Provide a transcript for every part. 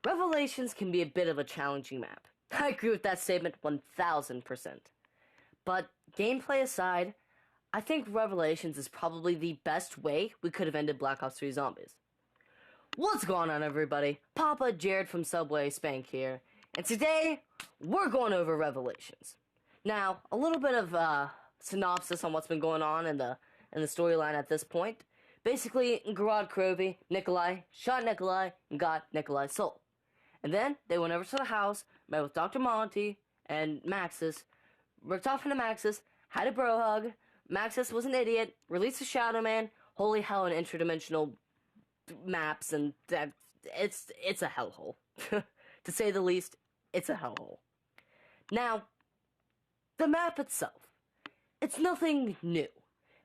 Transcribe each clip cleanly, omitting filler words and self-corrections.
Revelations can be a bit of a challenging map. I agree with that statement 1000%. But gameplay aside, I think Revelations is probably the best way we could have ended Black Ops 3 Zombies. What's going on, everybody? Papa Jared from Subway Spank here, and today we're going over Revelations. Now, a little bit of synopsis on what's been going on in the storyline at this point. Basically, Gorod Krovi, Nikolai, shot Nikolai, and got Nikolai's soul. And then they went over to the house, met with Dr. Monty and Maxis, ripped off into Maxis, had a bro hug. Maxis was an idiot, released the Shadow Man. Holy hell, in interdimensional maps, and that it's a hellhole. To say the least, it's a hellhole. Now, the map itself, it's nothing new.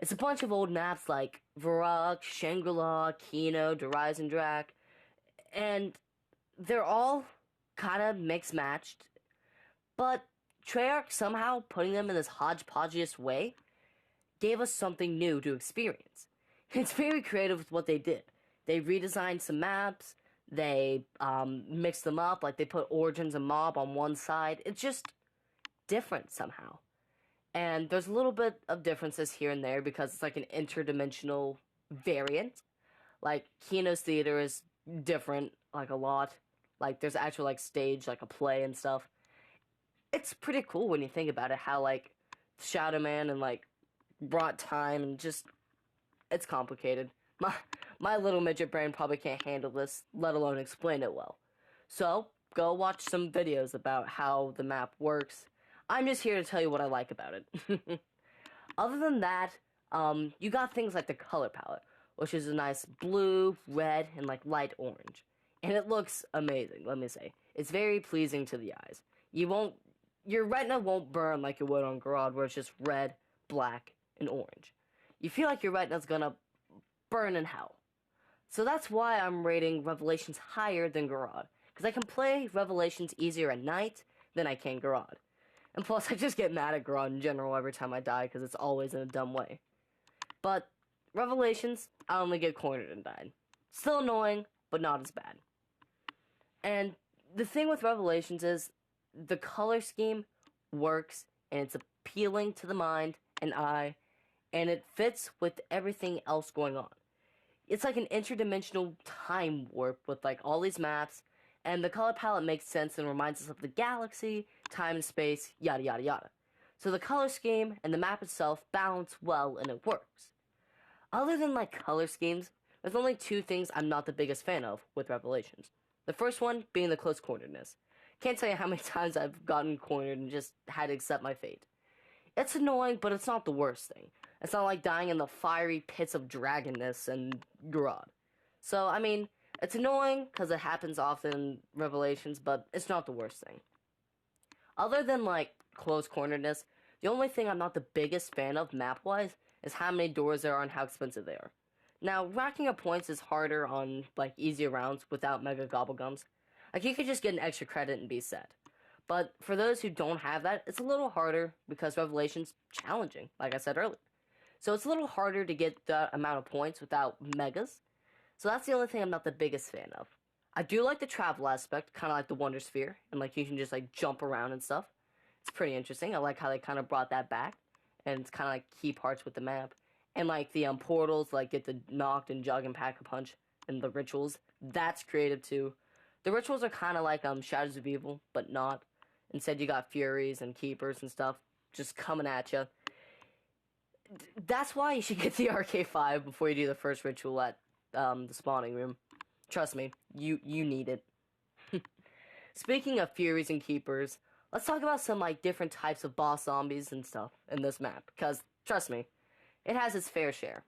It's a bunch of old maps like Varrock, Shangri-La, Kino, Horizon Drac, and they're all kind of mixed-matched, but Treyarch somehow putting them in this hodgepodgeiest way gave us something new to experience. It's very creative with what they did. They redesigned some maps, they mixed them up, like they put Origins and Mob on one side. It's just different somehow. And there's a little bit of differences here and there because it's like an interdimensional variant. Like, Kino's theater is different, like, a lot. Like, there's actual, like, stage, like, a play and stuff. It's pretty cool when you think about it, how, like, Shadow Man and, like, brought time and just... It's complicated. My little midget brain probably can't handle this, let alone explain it well. So, go watch some videos about how the map works. I'm just here to tell you what I like about it. Other than that, you got things like the color palette, which is a nice blue, red, and, like, light orange. And it looks amazing, let me say. It's very pleasing to the eyes. Your retina won't burn like it would on Gorod, where it's just red, black, and orange. You feel like your retina's gonna burn in hell. So that's why I'm rating Revelations higher than Gorod, because I can play Revelations easier at night than I can Gorod. And plus, I just get mad at Gorod in general every time I die, because it's always in a dumb way. But Revelations, I only get cornered and died. Still annoying, but not as bad. And the thing with Revelations is, the color scheme works, and it's appealing to the mind and eye, and it fits with everything else going on. It's like an interdimensional time warp with, like, all these maps, and the color palette makes sense and reminds us of the galaxy, time and space, yada yada yada. So the color scheme and the map itself balance well, and it works. Other than, like, color schemes, there's only two things I'm not the biggest fan of with Revelations. The first one being the close corneredness. Can't tell you how many times I've gotten cornered and just had to accept my fate. It's annoying, but it's not the worst thing. It's not like dying in the fiery pits of dragonness and Gorod. So, I mean, it's annoying because it happens often in Revelations, but it's not the worst thing. Other than, like, close corneredness, the only thing I'm not the biggest fan of map-wise is how many doors there are and how expensive they are. Now, racking up points is harder on, like, easier rounds without Mega Gobblegums. Like, you could just get an extra credit and be set. But for those who don't have that, it's a little harder because Revelation's challenging, like I said earlier. So it's a little harder to get the amount of points without Megas. So that's the only thing I'm not the biggest fan of. I do like the travel aspect, kind of like the Wonder Sphere, and, like, you can just, like, jump around and stuff. It's pretty interesting. I like how they kind of brought that back, and it's kind of like key parts with the map. And, like, the portals, like, get the knocked and jug and pack a punch, and the rituals, that's creative too. The rituals are kind of like Shadows of Evil, but not. Instead, you got Furies and Keepers and stuff just coming at you. That's why you should get the RK5 before you do the first ritual at the spawning room. Trust me, you need it. Speaking of Furies and Keepers, let's talk about some, like, different types of boss zombies and stuff in this map, because, trust me, it has its fair share.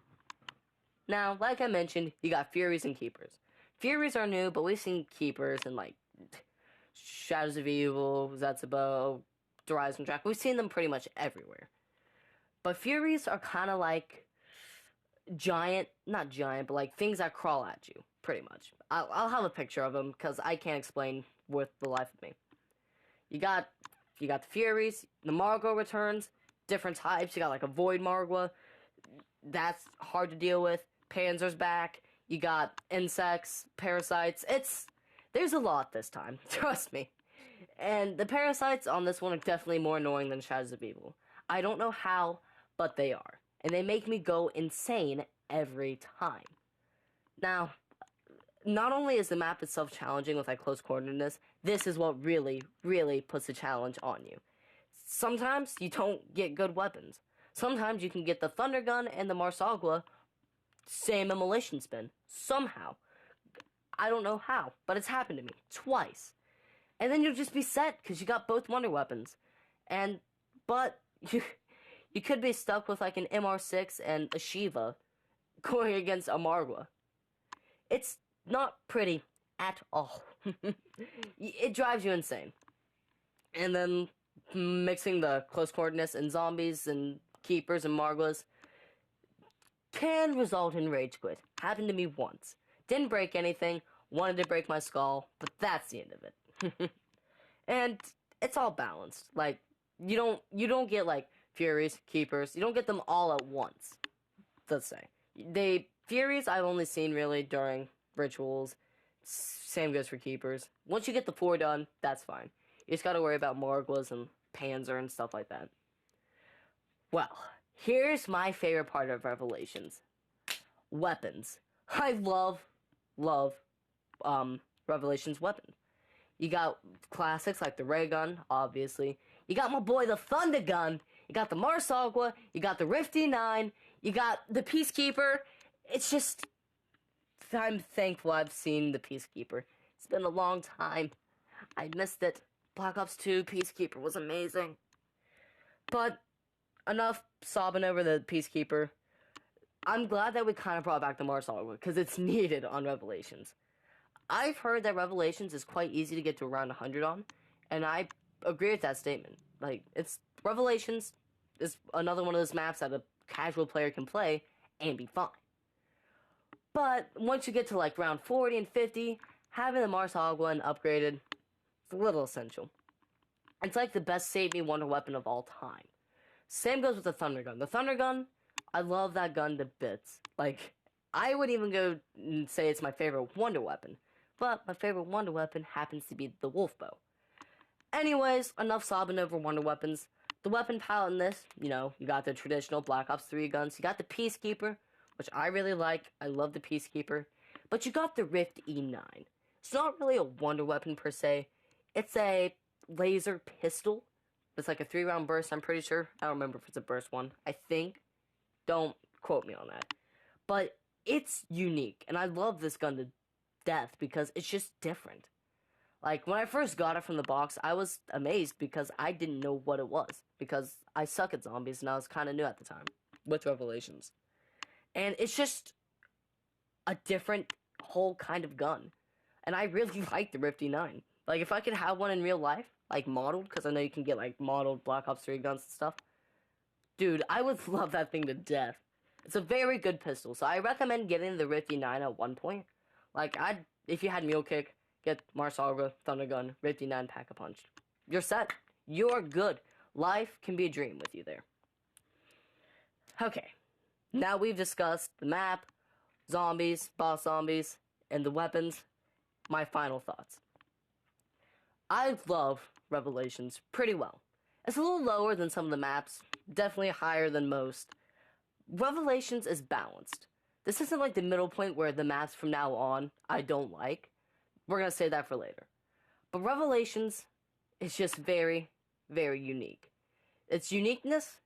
Now, like I mentioned, you got Furies and Keepers. Furies are new, but we've seen Keepers in, like, Shadows of Evil, Zetsubo, Horizon Drac. We've seen them pretty much everywhere. But Furies are kind of like not giant, but, like, things that crawl at you, pretty much. I'll have a picture of them, because I can't explain with the life of me. You got the Furies, the Margot returns, different types. You got, like, a Void Margwa. That's hard to deal with. Panzer's back. You got insects, parasites. There's a lot this time, trust me. And the parasites on this one are definitely more annoying than Shadows of Evil. I don't know how, but they are. And they make me go insane every time. Now, not only is the map itself challenging with close quarterness, this is what really, really puts a challenge on you. Sometimes you don't get good weapons. Sometimes you can get the Thunder Gun and the Marsagua, same immolation spin. Somehow. I don't know how, but it's happened to me twice. And then you'll just be set because you got both wonder weapons. But you could be stuck with an MR6 and a Shiva going against a Margwa. It's not pretty at all. It drives you insane. And then mixing the close quarterness and zombies and keepers and Margwas can result in rage quit. Happened to me once. Didn't break anything, wanted to break my skull, but that's the end of it. And it's all balanced. You don't get Furies, Keepers, you don't get them all at once. Let's say. Furies I've only seen really during rituals. Same goes for Keepers. Once you get the 4 done, that's fine. You just gotta worry about Margwas and Panzer and stuff like that. Well, here's my favorite part of Revelations. Weapons. I love Revelations weapons. You got classics like the Ray Gun, obviously. You got my boy the Thunder Gun. You got the Marsagua. You got the Rifty 9. You got the Peacekeeper. It's just, I'm thankful I've seen the Peacekeeper. It's been a long time. I missed it. Black Ops 2 Peacekeeper was amazing. But enough sobbing over the Peacekeeper. I'm glad that we kind of brought back the Marsagua because it's needed on Revelations. I've heard that Revelations is quite easy to get to around 100 on, and I agree with that statement. Revelations is another one of those maps that a casual player can play and be fine. But once you get to round 40 and 50, having the Marsagua and upgraded is a little essential. It's the best save me wonder weapon of all time. Same goes with the Thunder Gun. The Thunder Gun, I love that gun to bits. I would even go and say it's my favorite wonder weapon. But my favorite wonder weapon happens to be the Wolf Bow. Anyways, enough sobbing over wonder weapons. The weapon palette in this, you got the traditional Black Ops 3 guns. You got the Peacekeeper, which I really like. I love the Peacekeeper. But you got the Rift E9. It's not really a wonder weapon per se. It's a laser pistol. It's a 3-round burst, I'm pretty sure. I don't remember if it's a burst one. I think. Don't quote me on that. But it's unique. And I love this gun to death because it's just different. When I first got it from the box, I was amazed because I didn't know what it was. Because I suck at zombies and I was kind of new at the time with Revelations. And it's just a different whole kind of gun. And I really like the Rift E9. If I could have one in real life, modeled, because I know you can get modeled Black Ops 3 guns and stuff. Dude, I would love that thing to death. It's a very good pistol, so I recommend getting the Rift E9 at one point. If you had Mule Kick, get Marsagua, Thunder Gun, Rift E9, Pack-a-Punch. You're set. You're good. Life can be a dream with you there. Okay. Now we've discussed the map, zombies, boss zombies, and the weapons. My final thoughts. I love Revelations pretty well. It's a little lower than some of the maps, definitely higher than most. Revelations is balanced. This isn't the middle point where the maps from now on I don't like. We're gonna save that for later. But Revelations is just very, very unique. Its uniqueness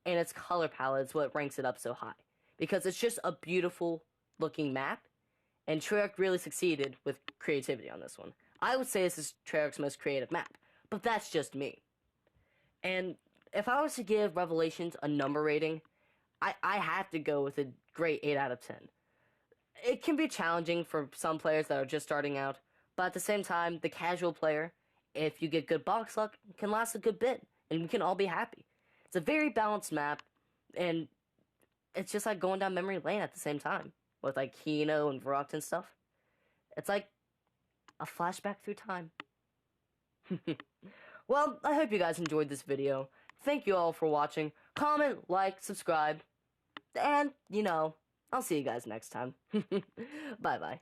and its color palette is what ranks it up so high. Because it's just a beautiful looking map, and Treyarch really succeeded with creativity on this one. I would say this is Treyarch's most creative map, but that's just me. And if I was to give Revelations a number rating, I have to go with a great 8 out of 10. It can be challenging for some players that are just starting out, but at the same time, the casual player, if you get good box luck, can last a good bit, and we can all be happy. It's a very balanced map, and it's just going down memory lane at the same time, with Kino and Varrock and stuff. It's a flashback through time. Well, I hope you guys enjoyed this video. Thank you all for watching. Comment, like, subscribe, and, I'll see you guys next time. Bye-bye.